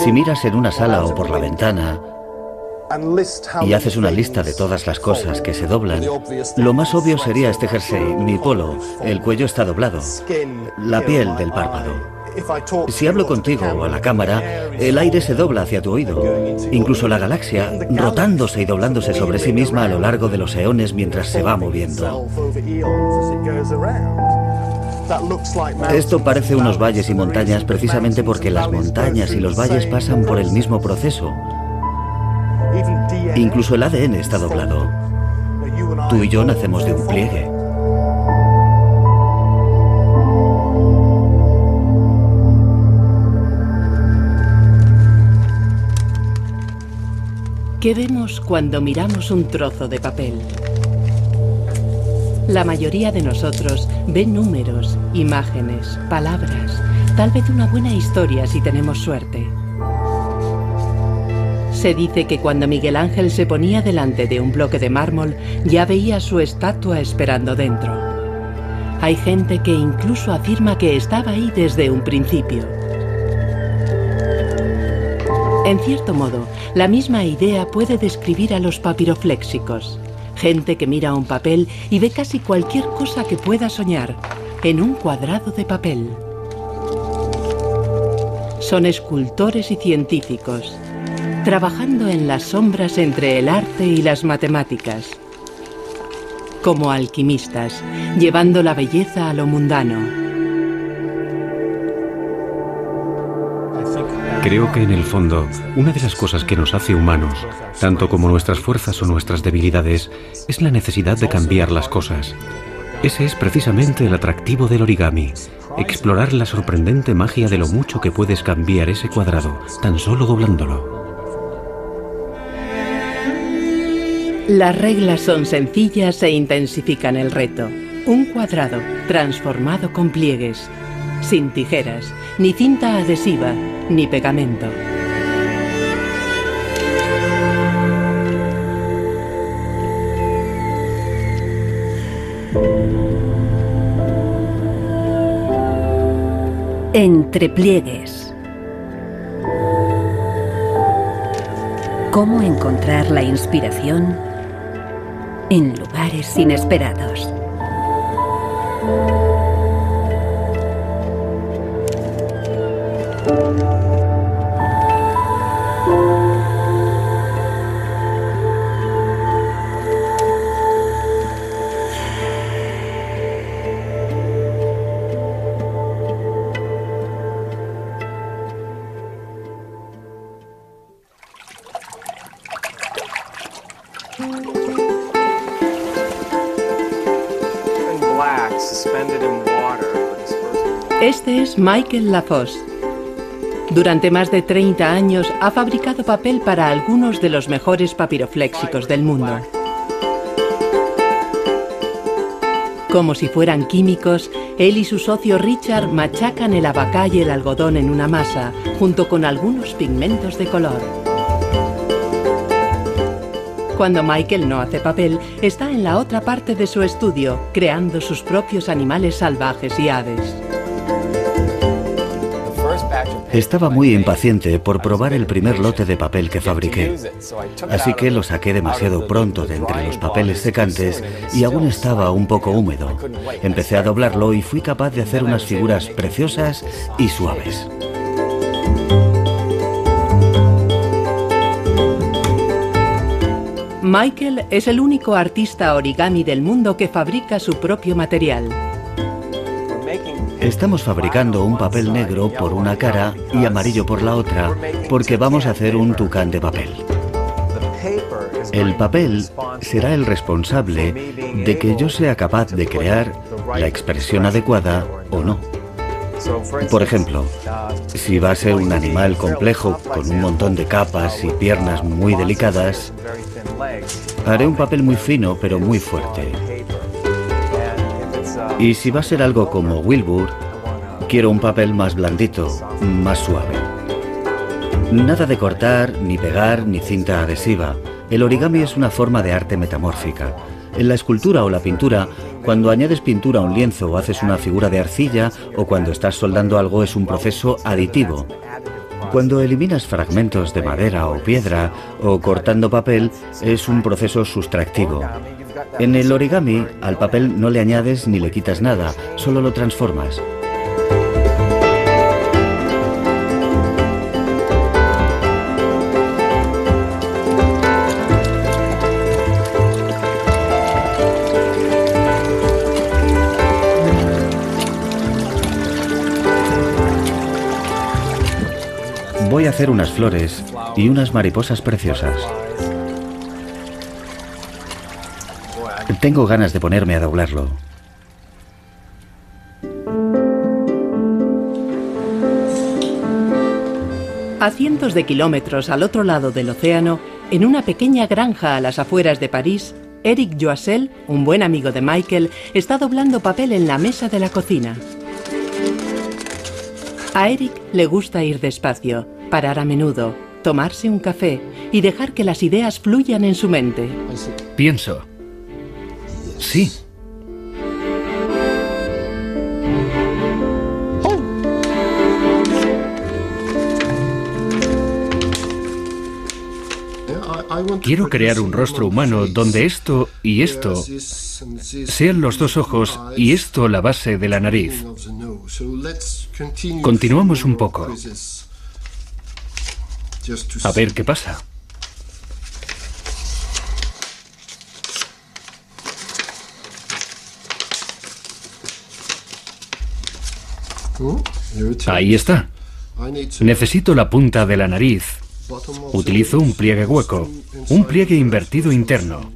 Si miras en una sala o por la ventana y haces una lista de todas las cosas que se doblan, lo más obvio sería este jersey, mi polo, el cuello está doblado, la piel del párpado. Si hablo contigo o a la cámara, el aire se dobla hacia tu oído. Incluso la galaxia, rotándose y doblándose sobre sí misma a lo largo de los eones mientras se va moviendo. Esto parece unos valles y montañas precisamente porque las montañas y los valles pasan por el mismo proceso. Incluso el ADN está doblado. Tú y yo nacemos de un pliegue. ¿Qué vemos cuando miramos un trozo de papel? La mayoría de nosotros ve números, imágenes, palabras, tal vez una buena historia si tenemos suerte. Se dice que cuando Miguel Ángel se ponía delante de un bloque de mármol, ya veía su estatua esperando dentro. Hay gente que incluso afirma que estaba ahí desde un principio. En cierto modo, la misma idea puede describir a los papirofléxicos. Gente que mira un papel y ve casi cualquier cosa que pueda soñar, en un cuadrado de papel. Son escultores y científicos, trabajando en las sombras entre el arte y las matemáticas. Como alquimistas, llevando la belleza a lo mundano. Creo que en el fondo, una de las cosas que nos hace humanos, tanto como nuestras fuerzas o nuestras debilidades, es la necesidad de cambiar las cosas. Ese es precisamente el atractivo del origami, explorar la sorprendente magia de lo mucho que puedes cambiar ese cuadrado, tan solo doblándolo. Las reglas son sencillas e intensifican el reto. Un cuadrado transformado con pliegues, sin tijeras, ni cinta adhesiva, ni pegamento. Entre pliegues. ¿Cómo encontrar la inspiración en lugares inesperados? Este es Michael Lafosse. Durante más de 30 años ha fabricado papel para algunos de los mejores papirofléxicos del mundo. Como si fueran químicos, él y su socio Richard machacan el abacá y el algodón en una masa, junto con algunos pigmentos de color. Cuando Michael no hace papel, está en la otra parte de su estudio, creando sus propios animales salvajes y aves. Estaba muy impaciente por probar el primer lote de papel que fabriqué, así que lo saqué demasiado pronto de entre los papeles secantes y aún estaba un poco húmedo. Empecé a doblarlo y fui capaz de hacer unas figuras preciosas y suaves. Michael es el único artista origami del mundo que fabrica su propio material. Estamos fabricando un papel negro por una cara y amarillo por la otra, porque vamos a hacer un tucán de papel. El papel será el responsable de que yo sea capaz de crear la expresión adecuada o no. Por ejemplo, si va a ser un animal complejo con un montón de capas y piernas muy delicadas, haré un papel muy fino pero muy fuerte. Y si va a ser algo como Wilbur, quiero un papel más blandito, más suave. Nada de cortar, ni pegar, ni cinta adhesiva. El origami es una forma de arte metamórfica. En la escultura o la pintura, cuando añades pintura a un lienzo o haces una figura de arcilla, o cuando estás soldando algo, es un proceso aditivo. Cuando eliminas fragmentos de madera o piedra o cortando papel, es un proceso sustractivo. En el origami, al papel no le añades ni le quitas nada, solo lo transformas. Voy a hacer unas flores y unas mariposas preciosas. Tengo ganas de ponerme a doblarlo. A cientos de kilómetros al otro lado del océano, en una pequeña granja a las afueras de París, Eric Joissel, un buen amigo de Michael, está doblando papel en la mesa de la cocina. A Eric le gusta ir despacio, parar a menudo, tomarse un café y dejar que las ideas fluyan en su mente. Pienso. Sí. Quiero crear un rostro humano donde esto y esto sean los dos ojos y esto la base de la nariz. Continuamos un poco. A ver qué pasa. Ahí está. Necesito la punta de la nariz. Utilizo un pliegue hueco, un pliegue invertido interno.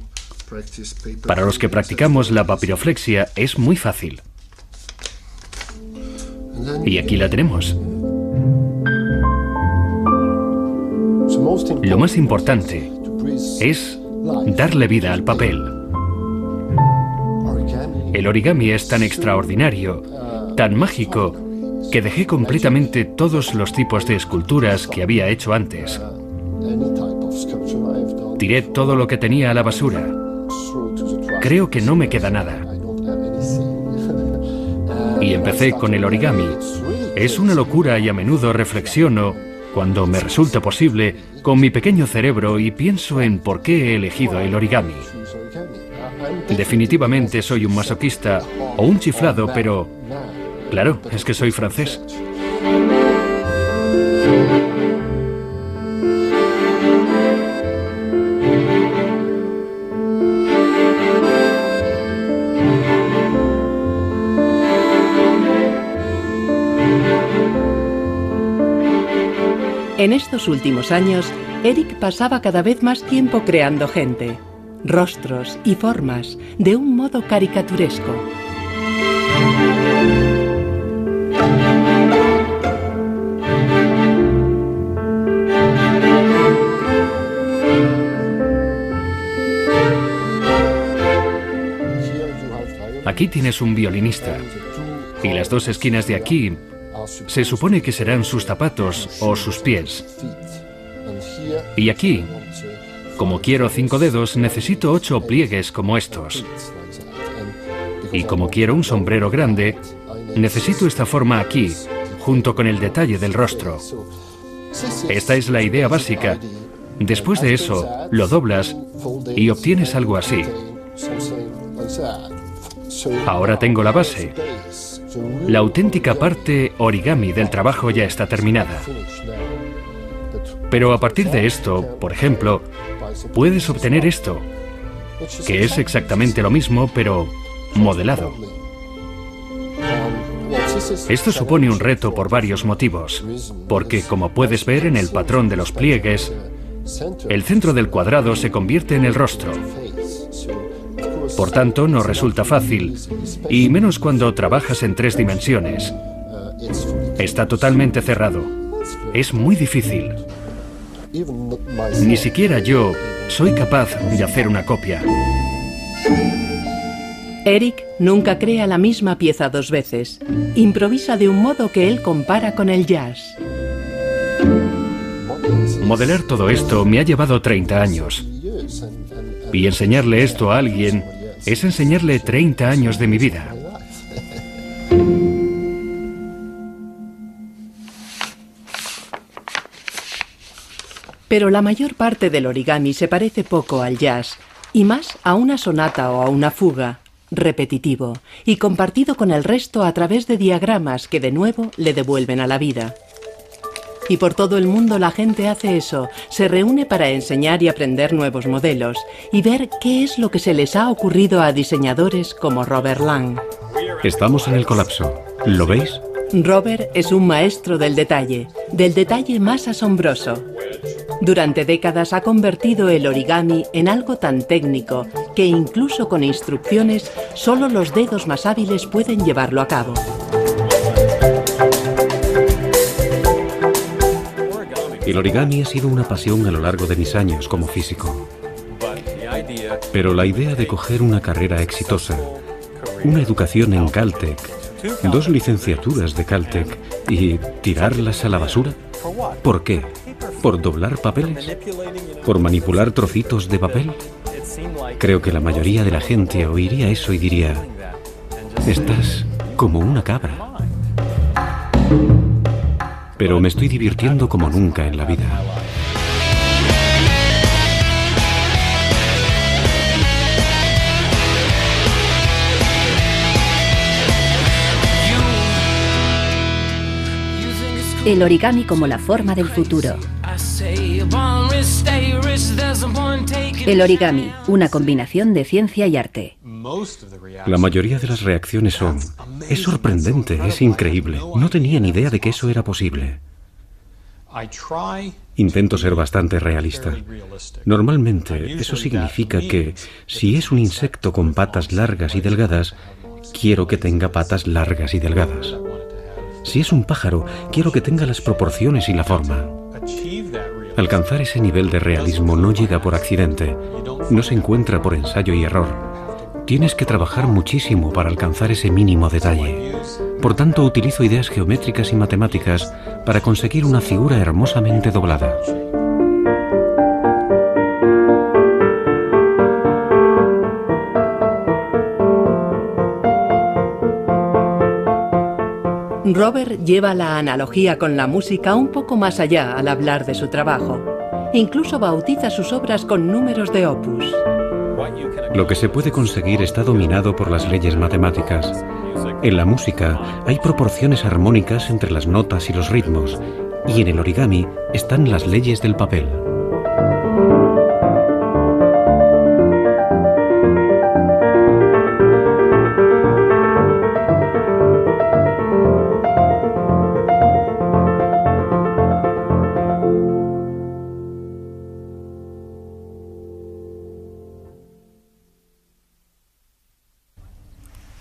Para los que practicamos la papiroflexia es muy fácil. Y aquí la tenemos. Lo más importante es darle vida al papel. El origami es tan extraordinario, tan mágico, que dejé completamente todos los tipos de esculturas que había hecho antes. Tiré todo lo que tenía a la basura. Creo que no me queda nada. Y empecé con el origami. Es una locura y a menudo reflexiono, cuando me resulta posible, con mi pequeño cerebro y pienso en por qué he elegido el origami. Definitivamente soy un masoquista o un chiflado, pero claro, es que soy francés. En estos últimos años, Eric pasaba cada vez más tiempo creando gente, rostros y formas de un modo caricaturesco. Aquí tienes un violinista. Y las dos esquinas de aquí se supone que serán sus zapatos o sus pies. Y aquí, como quiero 5 dedos, necesito 8 pliegues como estos. Y como quiero un sombrero grande, necesito esta forma aquí, junto con el detalle del rostro. Esta es la idea básica. Después de eso, lo doblas y obtienes algo así. Ahora tengo la base. La auténtica parte origami del trabajo ya está terminada. Pero a partir de esto, por ejemplo, puedes obtener esto, que es exactamente lo mismo, pero modelado. Esto supone un reto por varios motivos, porque como puedes ver en el patrón de los pliegues, el centro del cuadrado se convierte en el rostro. Por tanto, no resulta fácil, y menos cuando trabajas en 3 dimensiones. Está totalmente cerrado. Es muy difícil. Ni siquiera yo soy capaz de hacer una copia. Eric nunca crea la misma pieza 2 veces. Improvisa de un modo que él compara con el jazz. Modelar todo esto me ha llevado 30 años. Y enseñarle esto a alguien es enseñarle 30 años de mi vida. Pero la mayor parte del origami se parece poco al jazz, y más a una sonata o a una fuga, repetitivo, y compartido con el resto a través de diagramas que de nuevo le devuelven a la vida. Y por todo el mundo la gente hace eso, se reúne para enseñar y aprender nuevos modelos, y ver qué es lo que se les ha ocurrido a diseñadores como Robert Lang. Estamos en el colapso. ¿Lo veis? Robert es un maestro del detalle más asombroso. Durante décadas ha convertido el origami en algo tan técnico que incluso con instrucciones solo los dedos más hábiles pueden llevarlo a cabo. El origami ha sido una pasión a lo largo de mis años como físico. Pero la idea de coger una carrera exitosa, una educación en Caltech, 2 licenciaturas de Caltech y tirarlas a la basura, ¿por qué? ¿Por doblar papeles? ¿Por manipular trocitos de papel? Creo que la mayoría de la gente oiría eso y diría: estás como una cabra. Pero me estoy divirtiendo como nunca en la vida. El origami como la forma del futuro. El origami, una combinación de ciencia y arte. La mayoría de las reacciones son: es sorprendente, es increíble, no tenía ni idea de que eso era posible. Intento ser bastante realista. Normalmente eso significa que si es un insecto con patas largas y delgadas, quiero que tenga patas largas y delgadas. Si es un pájaro, quiero que tenga las proporciones y la forma. Alcanzar ese nivel de realismo no llega por accidente, no se encuentra por ensayo y error. Tienes que trabajar muchísimo para alcanzar ese mínimo detalle. Por tanto, utilizo ideas geométricas y matemáticas para conseguir una figura hermosamente doblada. Robert lleva la analogía con la música un poco más allá al hablar de su trabajo. Incluso bautiza sus obras con números de opus. Lo que se puede conseguir está dominado por las leyes matemáticas. En la música hay proporciones armónicas entre las notas y los ritmos, y en el origami están las leyes del papel.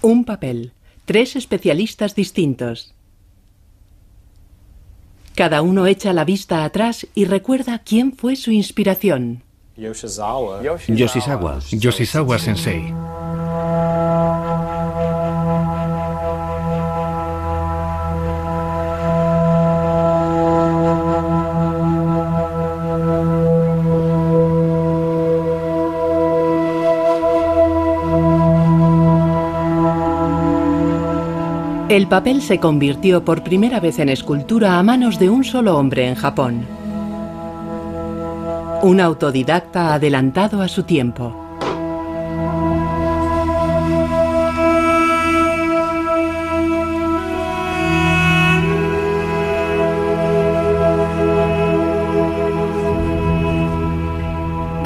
Un papel, 3 especialistas distintos. Cada uno echa la vista atrás y recuerda quién fue su inspiración. Yoshizawa Sensei. El papel se convirtió por primera vez en escultura a manos de un solo hombre en Japón. Un autodidacta adelantado a su tiempo.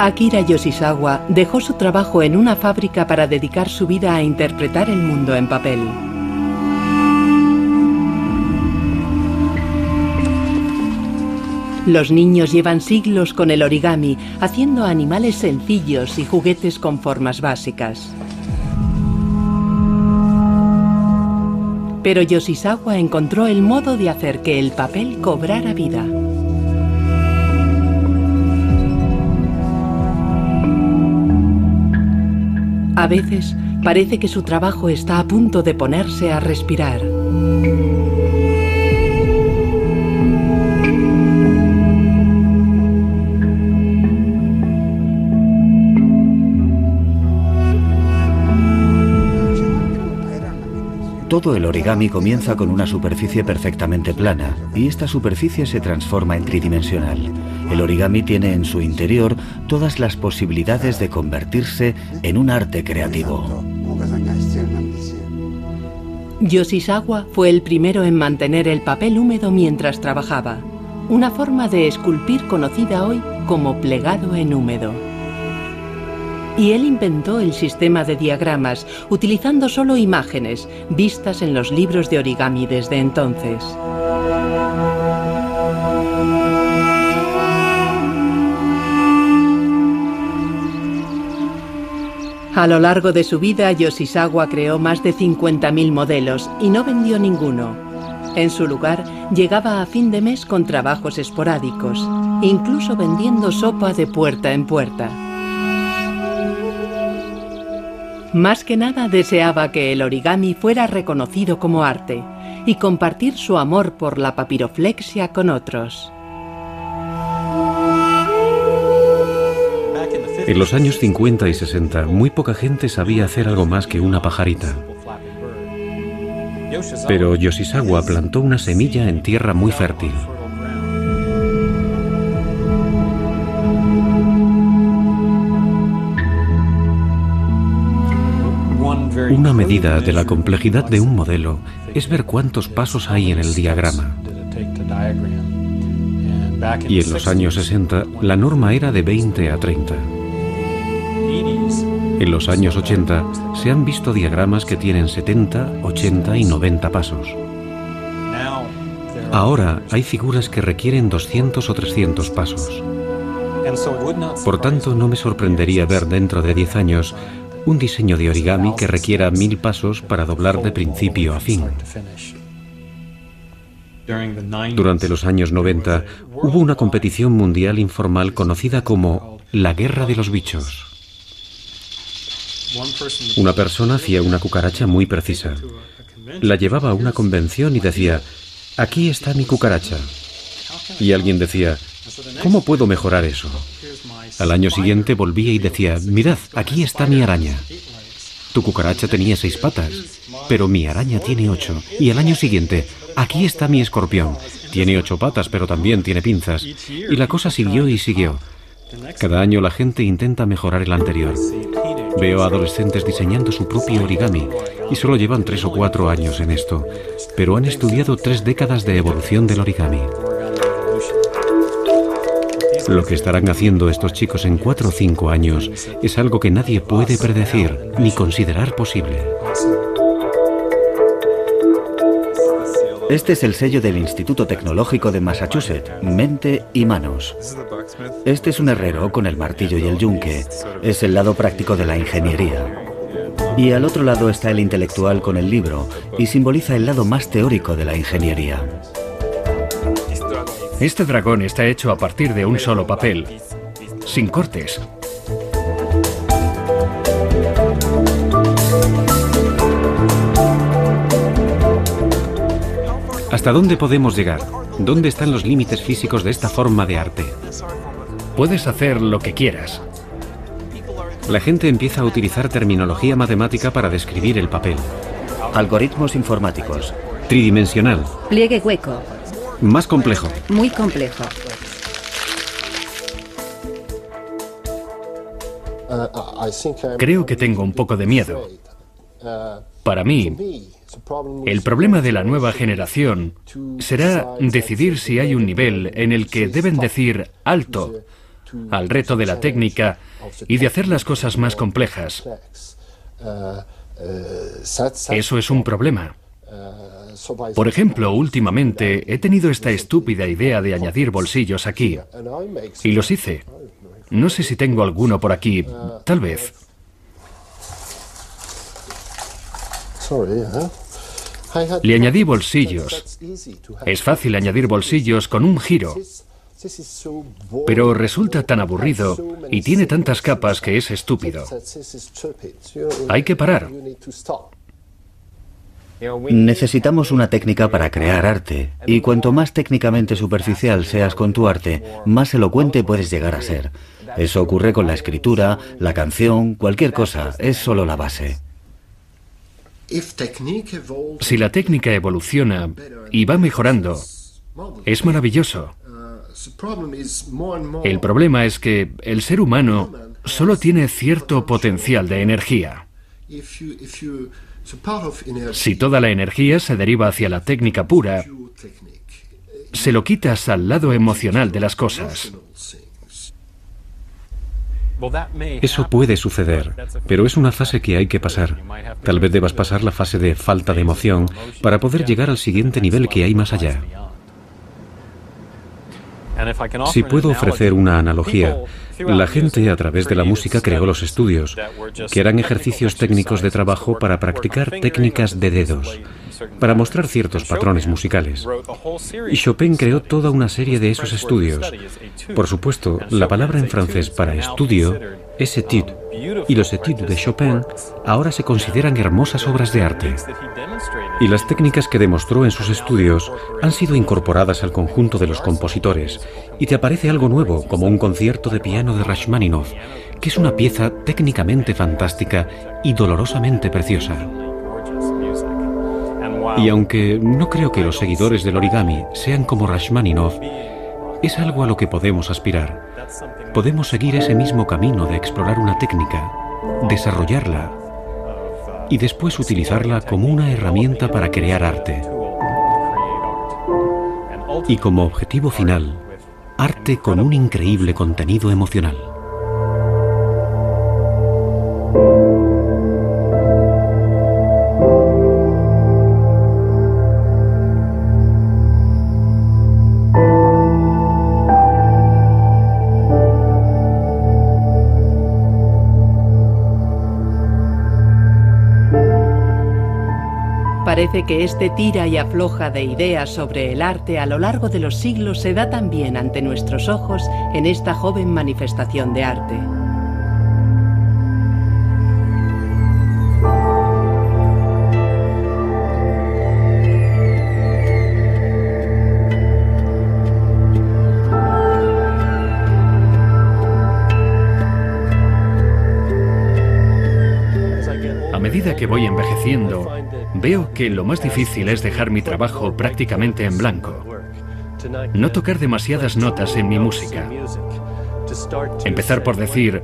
Akira Yoshizawa dejó su trabajo en una fábrica para dedicar su vida a interpretar el mundo en papel. Los niños llevan siglos con el origami, haciendo animales sencillos y juguetes con formas básicas. Pero Yoshizawa encontró el modo de hacer que el papel cobrara vida. A veces parece que su trabajo está a punto de ponerse a respirar. Todo Todo el origami comienza con una superficie perfectamente plana y esta superficie se transforma en tridimensional. El origami tiene en su interior todas las posibilidades de convertirse en un arte creativo. Yoshizawa fue el primero en mantener el papel húmedo mientras trabajaba, una forma de esculpir conocida hoy como plegado en húmedo. Y él inventó el sistema de diagramas, utilizando solo imágenes, vistas en los libros de origami desde entonces. A lo largo de su vida, Yoshizawa creó más de 50.000 modelos y no vendió ninguno. En su lugar, llegaba a fin de mes con trabajos esporádicos, incluso vendiendo sopa de puerta en puerta. Más que nada deseaba que el origami fuera reconocido como arte y compartir su amor por la papiroflexia con otros. En los años 50 y 60, muy poca gente sabía hacer algo más que una pajarita. Pero Yoshizawa plantó una semilla en tierra muy fértil. Una medida de la complejidad de un modelo es ver cuántos pasos hay en el diagrama. Y en los años 60, la norma era de 20 a 30. En los años 80 se han visto diagramas que tienen 70, 80 y 90 pasos. Ahora hay figuras que requieren 200 o 300 pasos. Por tanto, no me sorprendería ver dentro de 10 años un diseño de origami que requiera 1000 pasos para doblar de principio a fin. Durante los años 90 hubo una competición mundial informal conocida como la Guerra de los Bichos. Una persona hacía una cucaracha muy precisa. La llevaba a una convención y decía: «Aquí está mi cucaracha». Y alguien decía: «¿Cómo puedo mejorar eso?». Al año siguiente volvía y decía: «Mirad, aquí está mi araña». Tu cucaracha tenía 6 patas, pero mi araña tiene 8. Y al año siguiente: «Aquí está mi escorpión. Tiene 8 patas, pero también tiene pinzas». Y la cosa siguió y siguió. Cada año la gente intenta mejorar el anterior. Veo a adolescentes diseñando su propio origami y solo llevan 3 o 4 años en esto, pero han estudiado 3 décadas de evolución del origami. Lo que estarán haciendo estos chicos en 4 o 5 años es algo que nadie puede predecir ni considerar posible. Este es el sello del Instituto Tecnológico de Massachusetts, Mente y Manos. Este es un herrero con el martillo y el yunque. Es el lado práctico de la ingeniería. Y al otro lado está el intelectual con el libro y simboliza el lado más teórico de la ingeniería. Este dragón está hecho a partir de un solo papel, sin cortes. ¿Hasta dónde podemos llegar? ¿Dónde están los límites físicos de esta forma de arte? Puedes hacer lo que quieras. La gente empieza a utilizar terminología matemática para describir el papel. Algoritmos informáticos. Tridimensional. Pliegue hueco. Más complejo. Muy complejo. Creo que tengo un poco de miedo. Para mí, el problema de la nueva generación será decidir si hay un nivel en el que deben decir alto al reto de la técnica y de hacer las cosas más complejas. Eso es un problema. Por ejemplo, últimamente he tenido esta estúpida idea de añadir bolsillos aquí. Y los hice. No sé si tengo alguno por aquí. Tal vez. Le añadí bolsillos. Es fácil añadir bolsillos con un giro. Pero resulta tan aburrido y tiene tantas capas que es estúpido. Hay que parar. Necesitamos una técnica para crear arte, y cuanto más técnicamente superficial seas con tu arte, más elocuente puedes llegar a ser. Eso ocurre con la escritura, la canción, cualquier cosa, es solo la base. Si la técnica evoluciona y va mejorando, es maravilloso. El problema es que el ser humano solo tiene cierto potencial de energía. Si toda la energía se deriva hacia la técnica pura, se lo quitas al lado emocional de las cosas. Eso puede suceder, pero es una fase que hay que pasar. Tal vez debas pasar la fase de falta de emoción para poder llegar al siguiente nivel que hay más allá. Si puedo ofrecer una analogía, la gente a través de la música creó los estudios, que eran ejercicios técnicos de trabajo para practicar técnicas de dedos, para mostrar ciertos patrones musicales. Y Chopin creó toda una serie de esos estudios. Por supuesto, la palabra en francés para estudio es étude, y los études de Chopin ahora se consideran hermosas obras de arte. Y las técnicas que demostró en sus estudios han sido incorporadas al conjunto de los compositores, y te aparece algo nuevo, como un concierto de piano de Rachmaninoff, que es una pieza técnicamente fantástica y dolorosamente preciosa. Y aunque no creo que los seguidores del origami sean como Rachmaninoff, es algo a lo que podemos aspirar. Podemos seguir ese mismo camino de explorar una técnica, desarrollarla y después utilizarla como una herramienta para crear arte. Y como objetivo final, arte con un increíble contenido emocional. Parece que este tira y afloja de ideas sobre el arte a lo largo de los siglos se da también ante nuestros ojos en esta joven manifestación de arte. A medida que voy envejeciendo, veo que lo más difícil es dejar mi trabajo prácticamente en blanco. No tocar demasiadas notas en mi música. Empezar por decir,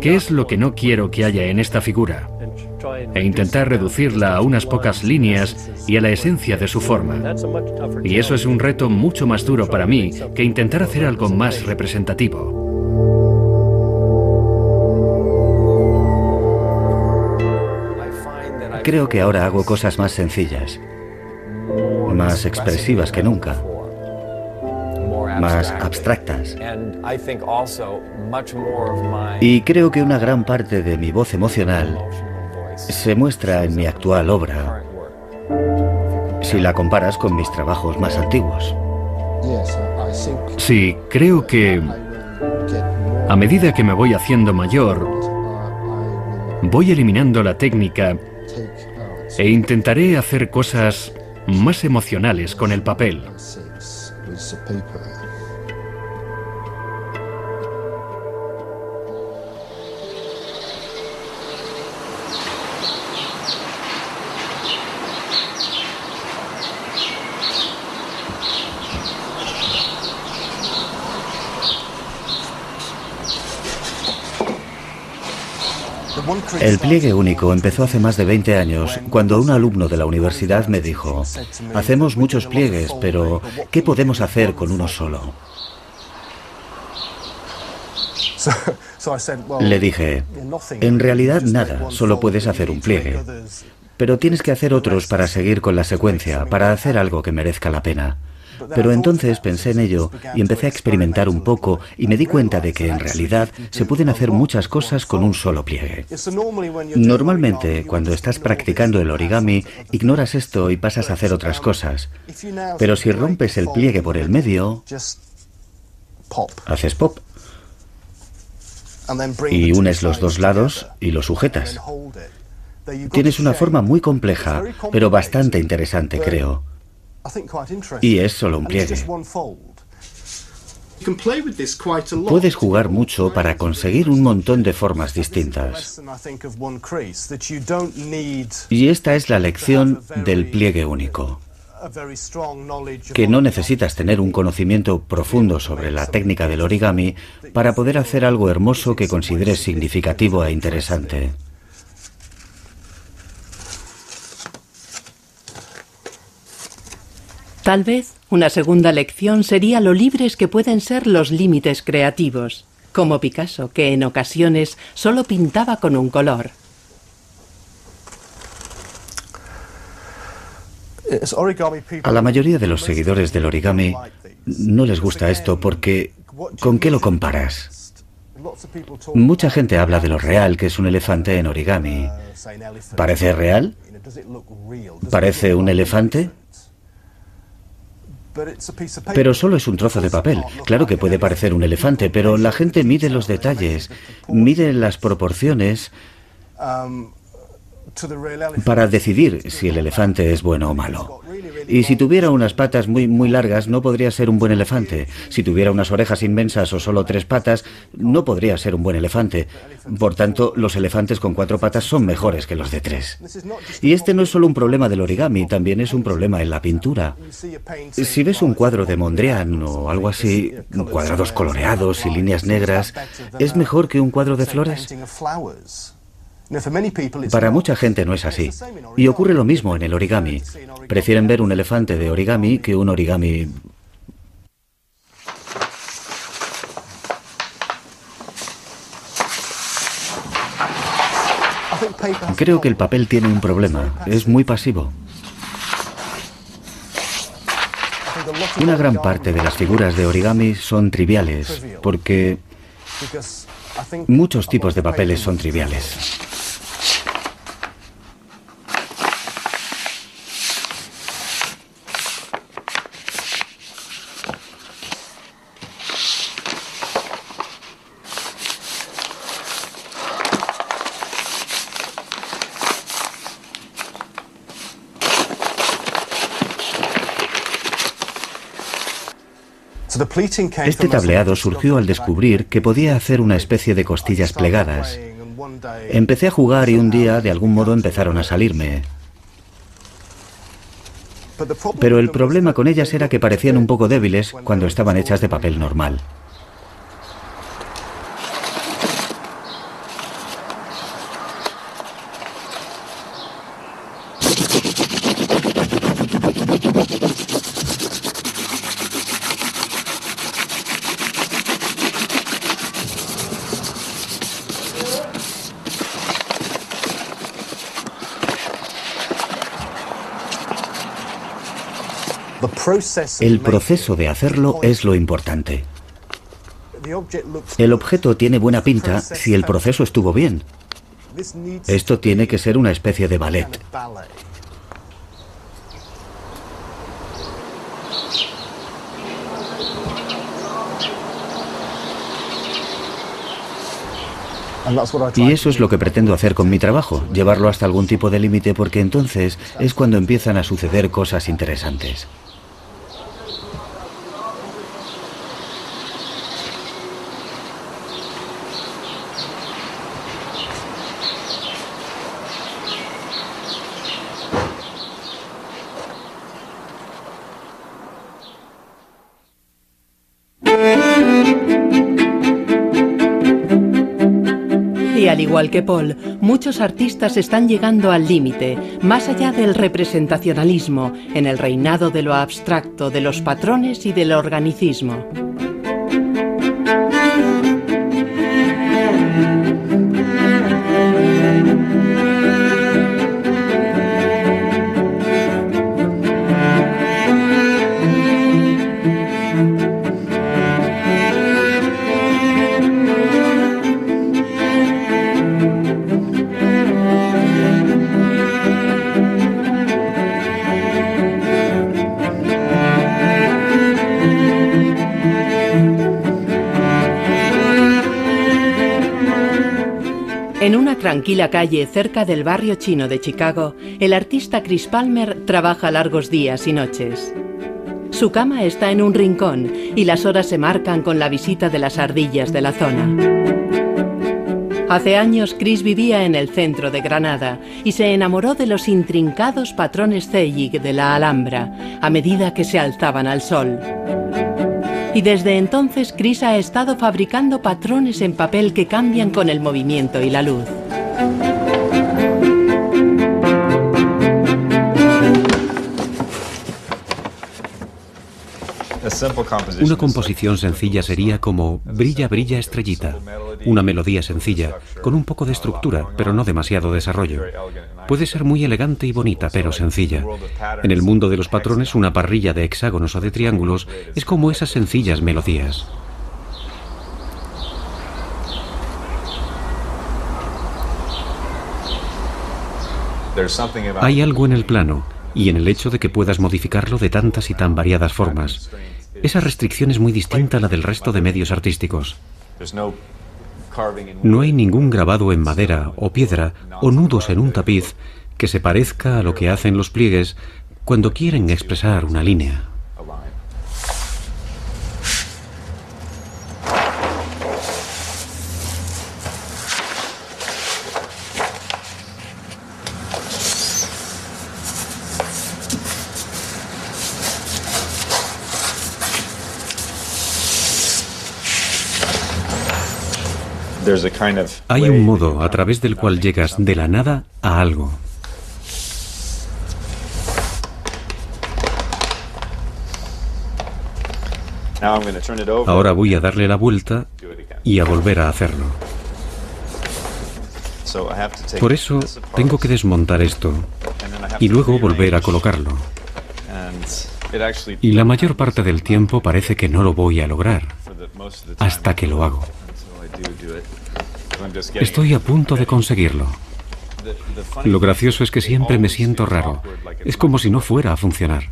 ¿qué es lo que no quiero que haya en esta figura? E intentar reducirla a unas pocas líneas y a la esencia de su forma. Y eso es un reto mucho más duro para mí que intentar hacer algo más representativo. Creo que ahora hago cosas más sencillas, más expresivas que nunca, más abstractas. Y creo que una gran parte de mi voz emocional se muestra en mi actual obra, si la comparas con mis trabajos más antiguos. Sí, creo que a medida que me voy haciendo mayor, voy eliminando la técnica e intentaré hacer cosas más emocionales con el papel. El pliegue único empezó hace más de 20 años, cuando un alumno de la universidad me dijo: hacemos muchos pliegues, pero ¿qué podemos hacer con uno solo? Le dije: en realidad nada, solo puedes hacer un pliegue. Pero tienes que hacer otros para seguir con la secuencia, para hacer algo que merezca la pena. Pero entonces pensé en ello y empecé a experimentar un poco y me di cuenta de que en realidad se pueden hacer muchas cosas con un solo pliegue. Normalmente, cuando estás practicando el origami, ignoras esto y pasas a hacer otras cosas. Pero si rompes el pliegue por el medio, haces pop. Y unes los dos lados y lo sujetas. Tienes una forma muy compleja, pero bastante interesante, creo. Y es solo un pliegue. Puedes jugar mucho para conseguir un montón de formas distintas. Y esta es la lección del pliegue único. Que no necesitas tener un conocimiento profundo sobre la técnica del origami para poder hacer algo hermoso que consideres significativo e interesante. Tal vez una segunda lección sería lo libres que pueden ser los límites creativos, como Picasso, que en ocasiones solo pintaba con un color. A la mayoría de los seguidores del origami no les gusta esto porque ¿con qué lo comparas? Mucha gente habla de lo real que es un elefante en origami. ¿Parece real? ¿Parece un elefante? Pero solo es un trozo de papel. Claro que puede parecer un elefante, pero la gente mide los detalles, mide las proporciones para decidir si el elefante es bueno o malo. Y si tuviera unas patas muy largas, no podría ser un buen elefante. Si tuviera unas orejas inmensas o solo 3 patas, no podría ser un buen elefante. Por tanto, los elefantes con 4 patas son mejores que los de 3. Y este no es solo un problema del origami, también es un problema en la pintura. Si ves un cuadro de Mondrian o algo así, cuadrados coloreados y líneas negras, ¿es mejor que un cuadro de flores? Para mucha gente no es así. Y ocurre lo mismo en el origami. Prefieren ver un elefante de origami que un origami... Creo que el papel tiene un problema. Es muy pasivo. Una gran parte de las figuras de origami son triviales, porque muchos tipos de papeles son triviales. Este tableado surgió al descubrir que podía hacer una especie de costillas plegadas. Empecé a jugar y un día, de algún modo, empezaron a salirme. Pero el problema con ellas era que parecían un poco débiles cuando estaban hechas de papel normal. El proceso de hacerlo es lo importante. El objeto tiene buena pinta si el proceso estuvo bien. Esto tiene que ser una especie de ballet. Y eso es lo que pretendo hacer con mi trabajo, llevarlo hasta algún tipo de límite, porque entonces es cuando empiezan a suceder cosas interesantes. Y al igual que Paul, muchos artistas están llegando al límite, más allá del representacionalismo, en el reinado de lo abstracto, de los patrones y del organicismo. En una tranquila calle cerca del barrio chino de Chicago, el artista Chris Palmer trabaja largos días y noches. Su cama está en un rincón y las horas se marcan con la visita de las ardillas de la zona. Hace años Chris vivía en el centro de Granada y se enamoró de los intrincados patrones Zelig de la Alhambra a medida que se alzaban al sol. Y desde entonces Chris ha estado fabricando patrones en papel que cambian con el movimiento y la luz. Una composición sencilla sería como Brilla, brilla, estrellita. Una melodía sencilla, con un poco de estructura, pero no demasiado desarrollo. Puede ser muy elegante y bonita, pero sencilla. En el mundo de los patrones, una parrilla de hexágonos o de triángulos es como esas sencillas melodías. Hay algo en el plano y en el hecho de que puedas modificarlo de tantas y tan variadas formas. Esa restricción es muy distinta a la del resto de medios artísticos. No hay ningún grabado en madera o piedra o nudos en un tapiz que se parezca a lo que hacen los pliegues cuando quieren expresar una línea. Hay un modo a través del cual llegas de la nada a algo. Ahora voy a darle la vuelta y a volver a hacerlo. Por eso tengo que desmontar esto y luego volver a colocarlo. Y la mayor parte del tiempo parece que no lo voy a lograr hasta que lo hago. Estoy a punto de conseguirlo. Lo gracioso es que siempre me siento raro. Es como si no fuera a funcionar.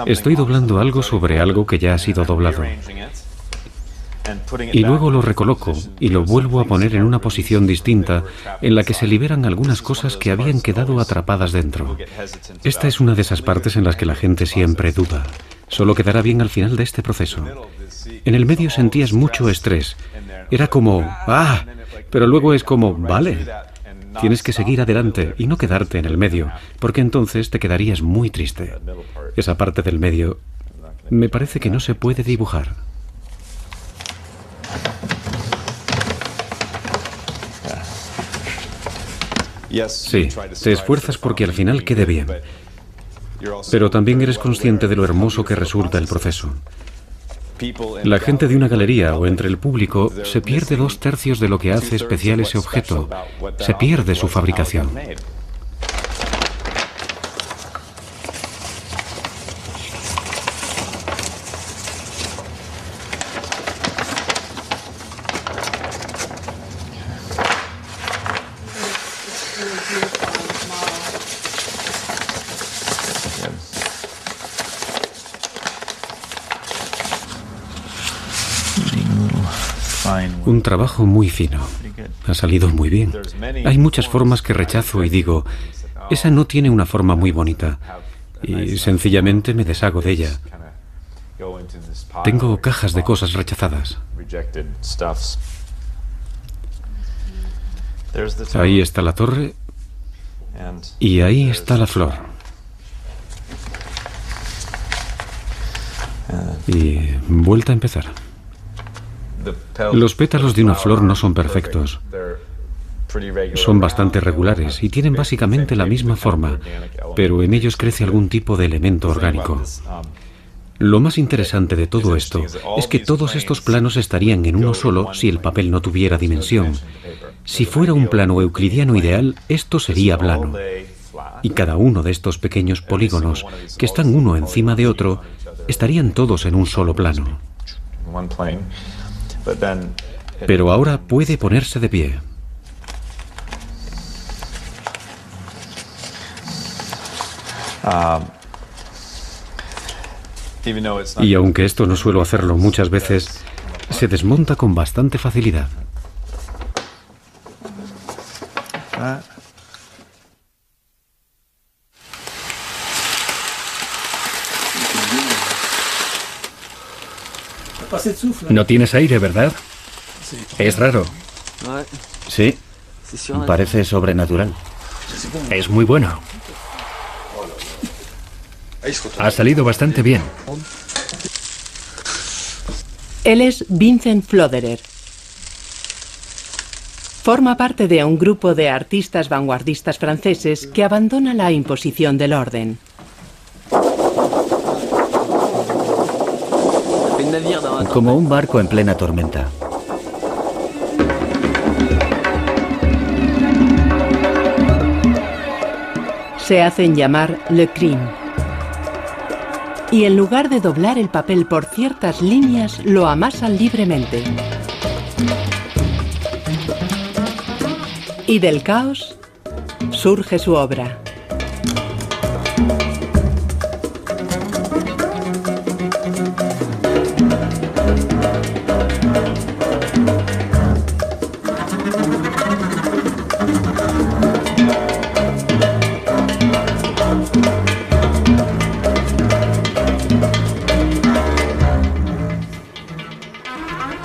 Estoy doblando algo sobre algo que ya ha sido doblado. Y luego lo recoloco y lo vuelvo a poner en una posición distinta en la que se liberan algunas cosas que habían quedado atrapadas dentro. Esta es una de esas partes en las que la gente siempre duda. Solo quedará bien al final de este proceso. En el medio sentías mucho estrés. Era como, ¡ah! Pero luego es como, vale. Tienes que seguir adelante y no quedarte en el medio, porque entonces te quedarías muy triste. Esa parte del medio me parece que no se puede dibujar. Sí, te esfuerzas porque al final quede bien, pero también eres consciente de lo hermoso que resulta el proceso. La gente de una galería o entre el público se pierde 2/3 de lo que hace especial ese objeto, se pierde su fabricación. Un trabajo muy fino. Ha salido muy bien. Hay muchas formas que rechazo y digo, esa no tiene una forma muy bonita. Y sencillamente me deshago de ella. Tengo cajas de cosas rechazadas. Ahí está la torre y ahí está la flor. Y vuelta a empezar. Los pétalos de una flor no son perfectos. Son bastante regulares y tienen básicamente la misma forma, pero en ellos crece algún tipo de elemento orgánico. Lo más interesante de todo esto es que todos estos planos estarían en uno solo si el papel no tuviera dimensión. Si fuera un plano euclidiano ideal, esto sería plano. Y cada uno de estos pequeños polígonos, que están uno encima de otro, estarían todos en un solo plano. Pero ahora puede ponerse de pie. Y aunque esto no suelo hacerlo muchas veces, Se desmonta con bastante facilidad. No tienes aire, ¿verdad? Es raro. Sí, parece sobrenatural. Es muy bueno. Ha salido bastante bien. Él es Vincent Floderer. Forma parte de un grupo de artistas vanguardistas franceses que abandona la imposición del orden. Como un barco en plena tormenta. Se hacen llamar Le Crime. Y en lugar de doblar el papel por ciertas líneas, lo amasan libremente. Y del caos surge su obra.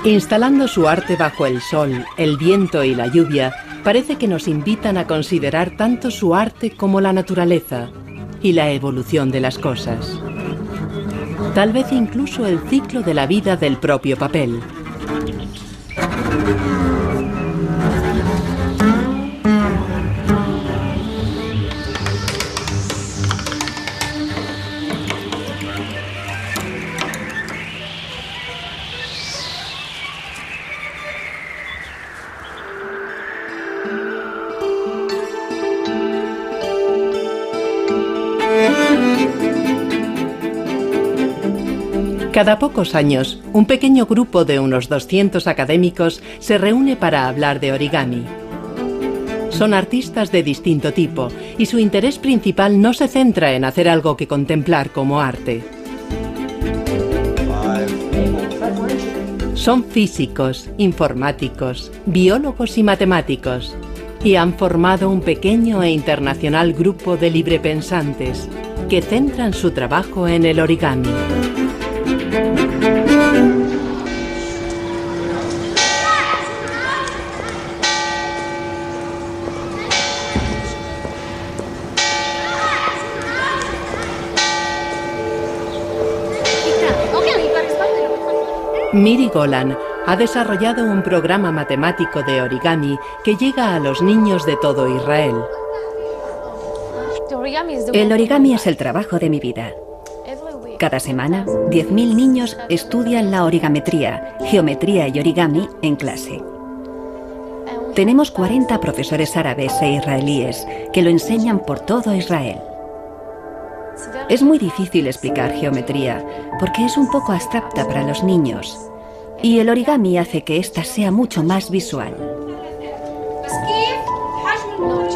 Instalando su arte bajo el sol, el viento y la lluvia, parece que nos invitan a considerar tanto su arte como la naturaleza y la evolución de las cosas. Tal vez incluso el ciclo de la vida del propio papel. Cada pocos años, un pequeño grupo de unos 200 académicos se reúne para hablar de origami. Son artistas de distinto tipo y su interés principal no se centra en hacer algo que contemplar como arte. Son físicos, informáticos, biólogos y matemáticos y han formado un pequeño e internacional grupo de librepensantes que centran su trabajo en el origami. Miri Golan ha desarrollado un programa matemático de origami que llega a los niños de todo Israel. El origami es el trabajo de mi vida. Cada semana, 10.000 niños estudian la origametría, geometría y origami en clase. Tenemos 40 profesores árabes e israelíes que lo enseñan por todo Israel. Es muy difícil explicar geometría porque es un poco abstracta para los niños y el origami hace que ésta sea mucho más visual.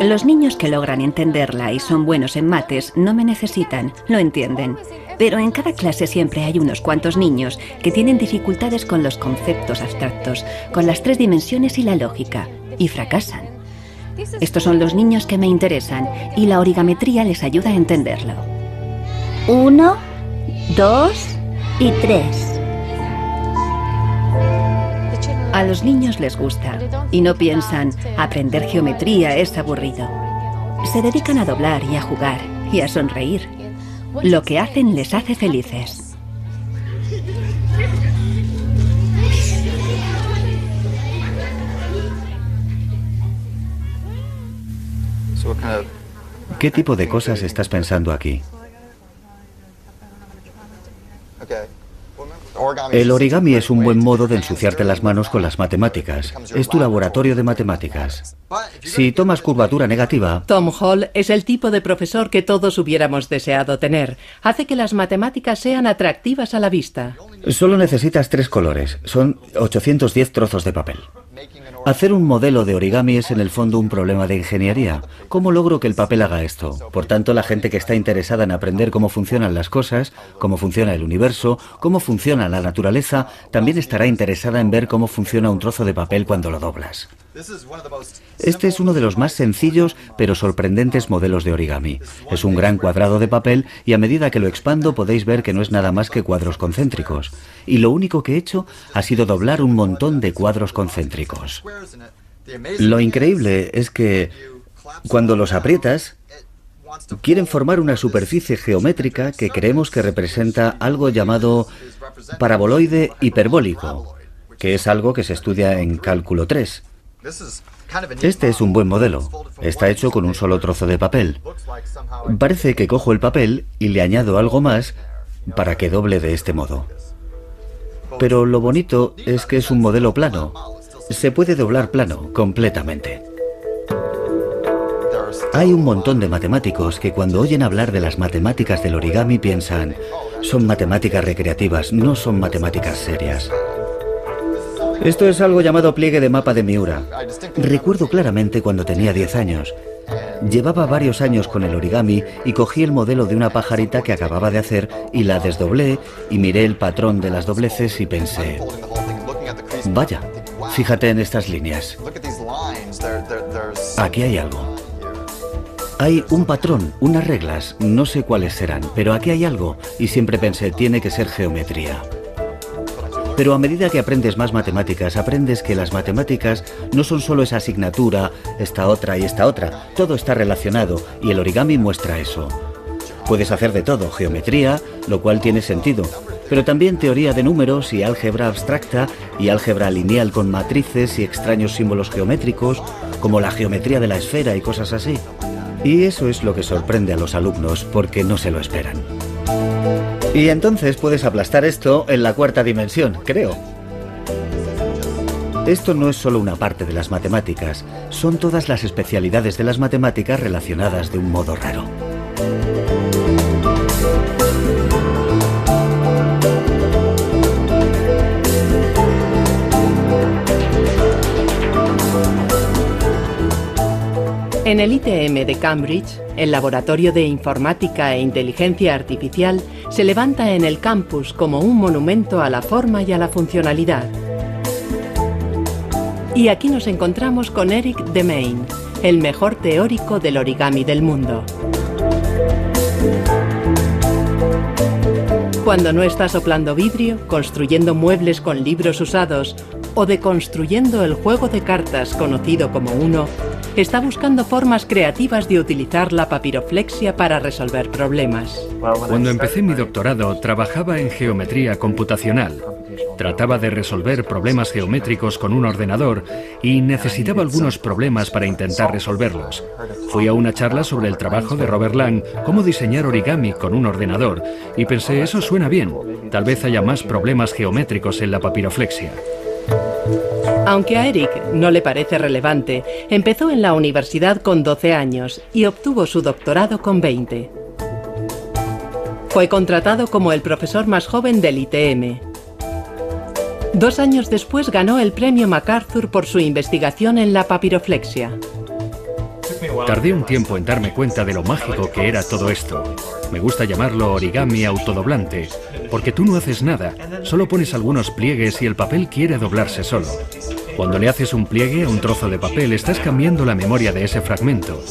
Los niños que logran entenderla y son buenos en mates no me necesitan, lo entienden. Pero en cada clase siempre hay unos cuantos niños que tienen dificultades con los conceptos abstractos, con las 3 dimensiones y la lógica, y fracasan. Estos son los niños que me interesan y la origametría les ayuda a entenderlo. 1, 2 y 3. A los niños les gusta y no piensan, aprender geometría es aburrido. Se dedican a doblar y a jugar y a sonreír. Lo que hacen les hace felices. ¿Qué tipo de cosas estás pensando aquí? El origami es un buen modo de ensuciarte las manos con las matemáticas. Es tu laboratorio de matemáticas. Si tomas curvatura negativa... Tom Hall es el tipo de profesor que todos hubiéramos deseado tener. Hace que las matemáticas sean atractivas a la vista. Solo necesitas 3 colores. Son 810 trozos de papel. Hacer un modelo de origami es en el fondo un problema de ingeniería. ¿Cómo logro que el papel haga esto? Por tanto, la gente que está interesada en aprender cómo funcionan las cosas, cómo funciona el universo, cómo funciona la naturaleza, también estará interesada en ver cómo funciona un trozo de papel cuando lo doblas. Este es uno de los más sencillos pero sorprendentes modelos de origami. Es un gran cuadrado de papel y a medida que lo expando podéis ver que no es nada más que cuadros concéntricos. Y lo único que he hecho ha sido doblar un montón de cuadros concéntricos. Lo increíble es que cuando los aprietas, quieren formar una superficie geométrica que creemos que representa algo llamado paraboloide hiperbólico, que es algo que se estudia en cálculo 3. Este es un buen modelo. Está hecho con un solo trozo de papel. Parece que cojo el papel y le añado algo más para que doble de este modo. Pero lo bonito es que es un modelo plano. Se puede doblar plano completamente. Hay un montón de matemáticos que cuando oyen hablar de las matemáticas del origami piensan, son matemáticas recreativas, no son matemáticas serias. Esto es algo llamado pliegue de mapa de Miura. Recuerdo claramente cuando tenía 10 años. Llevaba varios años con el origami y cogí el modelo de una pajarita que acababa de hacer y la desdoblé y miré el patrón de las dobleces y pensé, vaya, fíjate en estas líneas. Aquí hay algo. Hay un patrón, unas reglas, no sé cuáles serán, pero aquí hay algo y siempre pensé, tiene que ser geometría. Pero a medida que aprendes más matemáticas, aprendes que las matemáticas no son solo esa asignatura, esta otra y esta otra. Todo está relacionado y el origami muestra eso. Puedes hacer de todo, geometría, lo cual tiene sentido, pero también teoría de números y álgebra abstracta y álgebra lineal con matrices y extraños símbolos geométricos, como la geometría de la esfera y cosas así. Y eso es lo que sorprende a los alumnos porque no se lo esperan. Y entonces puedes aplastar esto en la cuarta dimensión, creo. Esto no es solo una parte de las matemáticas, son todas las especialidades de las matemáticas relacionadas de un modo raro. En el ITM de Cambridge, el Laboratorio de Informática e Inteligencia Artificial se levanta en el campus como un monumento a la forma y a la funcionalidad. Y aquí nos encontramos con Eric Demain, el mejor teórico del origami del mundo. Cuando no está soplando vidrio, construyendo muebles con libros usados o deconstruyendo el juego de cartas conocido como Uno, está buscando formas creativas de utilizar la papiroflexia para resolver problemas. Cuando empecé mi doctorado, trabajaba en geometría computacional. Trataba de resolver problemas geométricos con un ordenador y necesitaba algunos problemas para intentar resolverlos. Fui a una charla sobre el trabajo de Robert Lang, cómo diseñar origami con un ordenador, y pensé, eso suena bien, tal vez haya más problemas geométricos en la papiroflexia. Aunque a Eric no le parece relevante, empezó en la universidad con 12 años y obtuvo su doctorado con 20. Fue contratado como el profesor más joven del ITM. 2 años después ganó el premio MacArthur por su investigación en la papiroflexia. Tardé un tiempo en darme cuenta de lo mágico que era todo esto. Me gusta llamarlo origami autodoblante, porque tú no haces nada, solo pones algunos pliegues y el papel quiere doblarse solo. Cuando le haces un pliegue a un trozo de papel, estás cambiando la memoria de ese fragmento.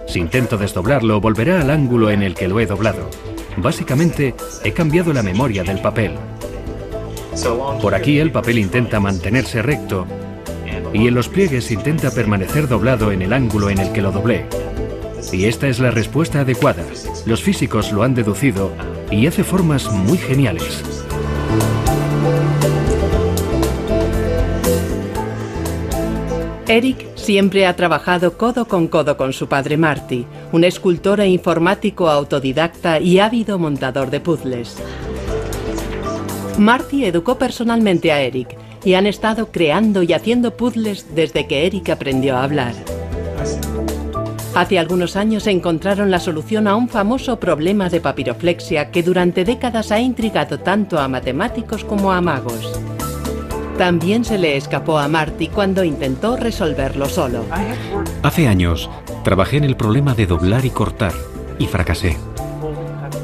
Si intento desdoblarlo, volverá al ángulo en el que lo he doblado. Básicamente, he cambiado la memoria del papel. Por aquí el papel intenta mantenerse recto y en los pliegues intenta permanecer doblado en el ángulo en el que lo doblé. Y esta es la respuesta adecuada. Los físicos lo han deducido y hace formas muy geniales. Eric siempre ha trabajado codo con su padre Marty, un escultor e informático autodidacta y ávido montador de puzzles. Marty educó personalmente a Eric y han estado creando y haciendo puzzles desde que Eric aprendió a hablar. Hace algunos años encontraron la solución a un famoso problema de papiroflexia que durante décadas ha intrigado tanto a matemáticos como a magos. También se le escapó a Marty cuando intentó resolverlo solo. Hace años trabajé en el problema de doblar y cortar y fracasé.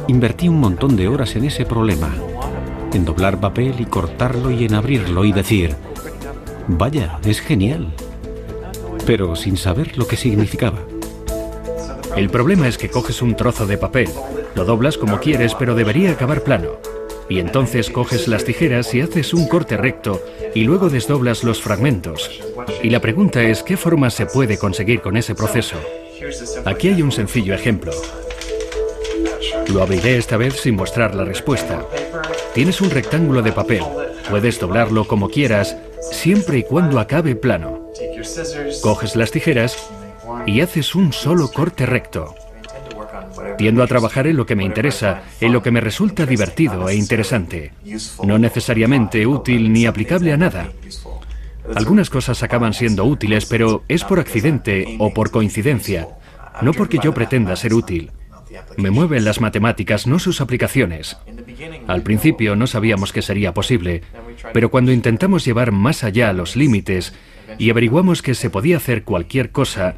Invertí un montón de horas en ese problema, en doblar papel y cortarlo y en abrirlo y decir, vaya, es genial, pero sin saber lo que significaba. El problema es que coges un trozo de papel, lo doblas como quieres, pero debería acabar plano. Y entonces coges las tijeras y haces un corte recto y luego desdoblas los fragmentos. Y la pregunta es, ¿qué forma se puede conseguir con ese proceso? Aquí hay un sencillo ejemplo. Lo abriré esta vez sin mostrar la respuesta. Tienes un rectángulo de papel. Puedes doblarlo como quieras, siempre y cuando acabe plano. Coges las tijeras y haces un solo corte recto. Tiendo a trabajar en lo que me interesa, en lo que me resulta divertido e interesante. No necesariamente útil ni aplicable a nada. Algunas cosas acaban siendo útiles, pero es por accidente o por coincidencia, no porque yo pretenda ser útil. Me mueven las matemáticas, no sus aplicaciones. Al principio no sabíamos que sería posible, pero cuando intentamos llevar más allá los límites y averiguamos que se podía hacer cualquier cosa,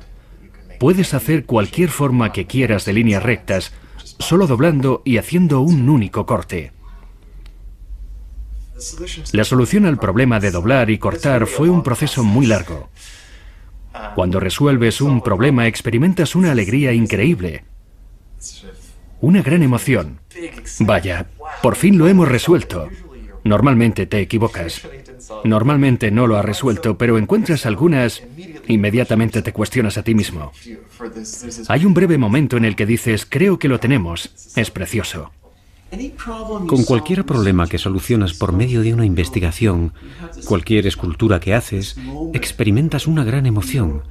puedes hacer cualquier forma que quieras de líneas rectas, solo doblando y haciendo un único corte. La solución al problema de doblar y cortar fue un proceso muy largo. Cuando resuelves un problema, experimentas una alegría increíble. Una gran emoción. Vaya, por fin lo hemos resuelto. Normalmente te equivocas. Normalmente no lo has resuelto, pero encuentras algunas, inmediatamente te cuestionas a ti mismo. Hay un breve momento en el que dices, creo que lo tenemos. Es precioso. Con cualquier problema que solucionas por medio de una investigación, cualquier escultura que haces, experimentas una gran emoción.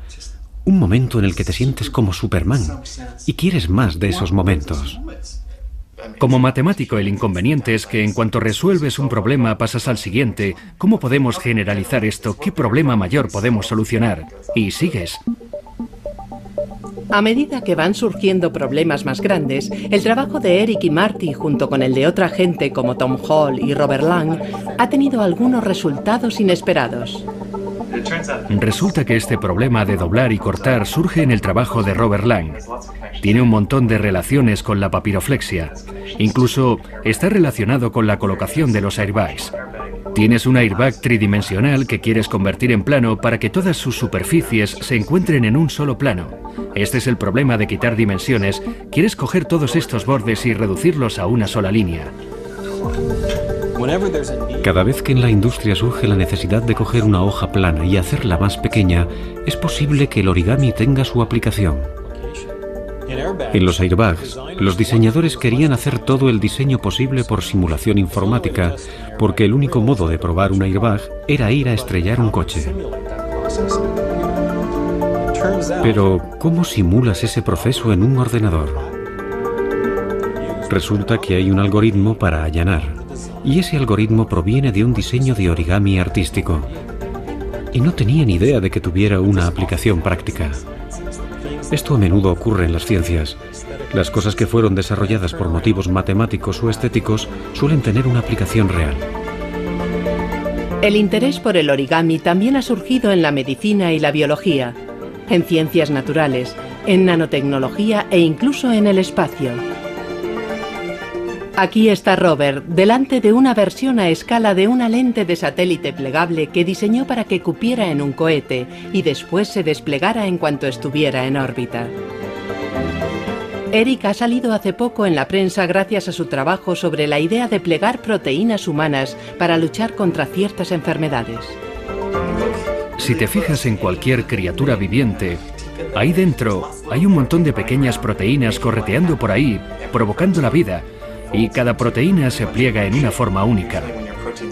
Un momento en el que te sientes como Superman y quieres más de esos momentos. Como matemático, el inconveniente es que en cuanto resuelves un problema pasas al siguiente. ¿Cómo podemos generalizar esto? ¿Qué problema mayor podemos solucionar? Y sigues. A medida que van surgiendo problemas más grandes, el trabajo de Eric y Marty, junto con el de otra gente como Tom Hall y Robert Lang, ha tenido algunos resultados inesperados. Resulta que este problema de doblar y cortar surge en el trabajo de Robert Lang. Tiene un montón de relaciones con la papiroflexia. Incluso está relacionado con la colocación de los airbags. Tienes un airbag tridimensional que quieres convertir en plano para que todas sus superficies se encuentren en un solo plano. Este es el problema de quitar dimensiones. Quieres coger todos estos bordes y reducirlos a una sola línea. Cada vez que en la industria surge la necesidad de coger una hoja plana y hacerla más pequeña, es posible que el origami tenga su aplicación. En los airbags, los diseñadores querían hacer todo el diseño posible por simulación informática, porque el único modo de probar un airbag era ir a estrellar un coche. Pero, ¿cómo simulas ese proceso en un ordenador? Resulta que hay un algoritmo para allanar. Y ese algoritmo proviene de un diseño de origami artístico. Y no tenía ni idea de que tuviera una aplicación práctica. Esto a menudo ocurre en las ciencias. Las cosas que fueron desarrolladas por motivos matemáticos o estéticos suelen tener una aplicación real. El interés por el origami también ha surgido en la medicina y la biología, en ciencias naturales, en nanotecnología e incluso en el espacio. Aquí está Robert, delante de una versión a escala de una lente de satélite plegable que diseñó para que cupiera en un cohete y después se desplegara en cuanto estuviera en órbita. Eric ha salido hace poco en la prensa gracias a su trabajo sobre la idea de plegar proteínas humanas para luchar contra ciertas enfermedades. Si te fijas en cualquier criatura viviente, ahí dentro hay un montón de pequeñas proteínas correteando por ahí, provocando la vida. Y cada proteína se pliega en una forma única.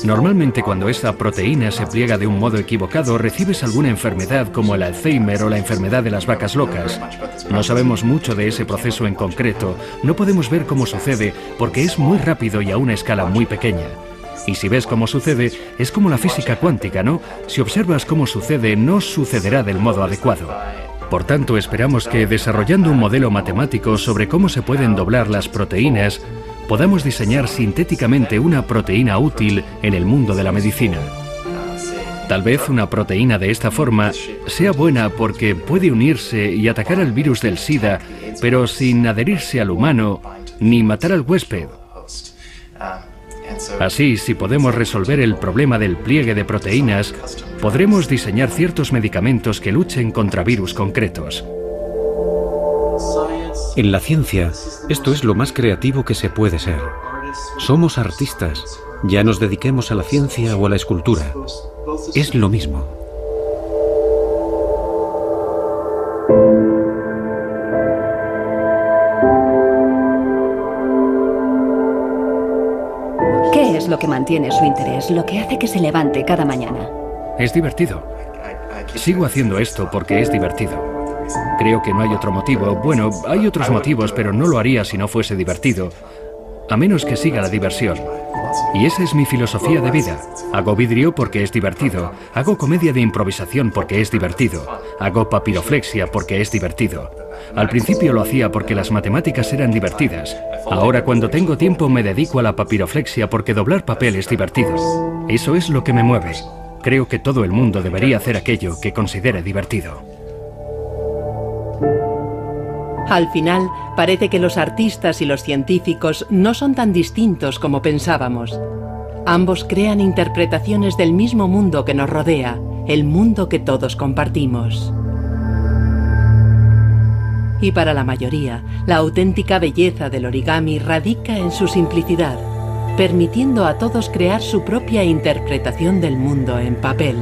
Normalmente cuando esa proteína se pliega de un modo equivocado, recibes alguna enfermedad como el Alzheimer o la enfermedad de las vacas locas. No sabemos mucho de ese proceso en concreto, no podemos ver cómo sucede porque es muy rápido y a una escala muy pequeña. Y si ves cómo sucede, es como la física cuántica, ¿no? Si observas cómo sucede, no sucederá del modo adecuado. Por tanto, esperamos que desarrollando un modelo matemático sobre cómo se pueden doblar las proteínas, podamos diseñar sintéticamente una proteína útil en el mundo de la medicina. Tal vez una proteína de esta forma sea buena porque puede unirse y atacar al virus del SIDA, pero sin adherirse al humano ni matar al huésped. Así, si podemos resolver el problema del pliegue de proteínas, podremos diseñar ciertos medicamentos que luchen contra virus concretos. En la ciencia, esto es lo más creativo que se puede ser. Somos artistas, ya nos dediquemos a la ciencia o a la escultura. Es lo mismo. ¿Qué es lo que mantiene su interés, lo que hace que se levante cada mañana? Es divertido. Sigo haciendo esto porque es divertido. Creo que no hay otro motivo. Bueno, hay otros motivos, pero no lo haría si no fuese divertido, a menos que siga la diversión. Y esa es mi filosofía de vida. Hago vidrio porque es divertido. Hago comedia de improvisación porque es divertido. Hago papiroflexia porque es divertido. Al principio lo hacía porque las matemáticas eran divertidas. Ahora, cuando tengo tiempo, me dedico a la papiroflexia porque doblar papel es divertido. Eso es lo que me mueve. Creo que todo el mundo debería hacer aquello que considere divertido. Al final, parece que los artistas y los científicos no son tan distintos como pensábamos. Ambos crean interpretaciones del mismo mundo que nos rodea, el mundo que todos compartimos. Y para la mayoría, la auténtica belleza del origami radica en su simplicidad, permitiendo a todos crear su propia interpretación del mundo en papel.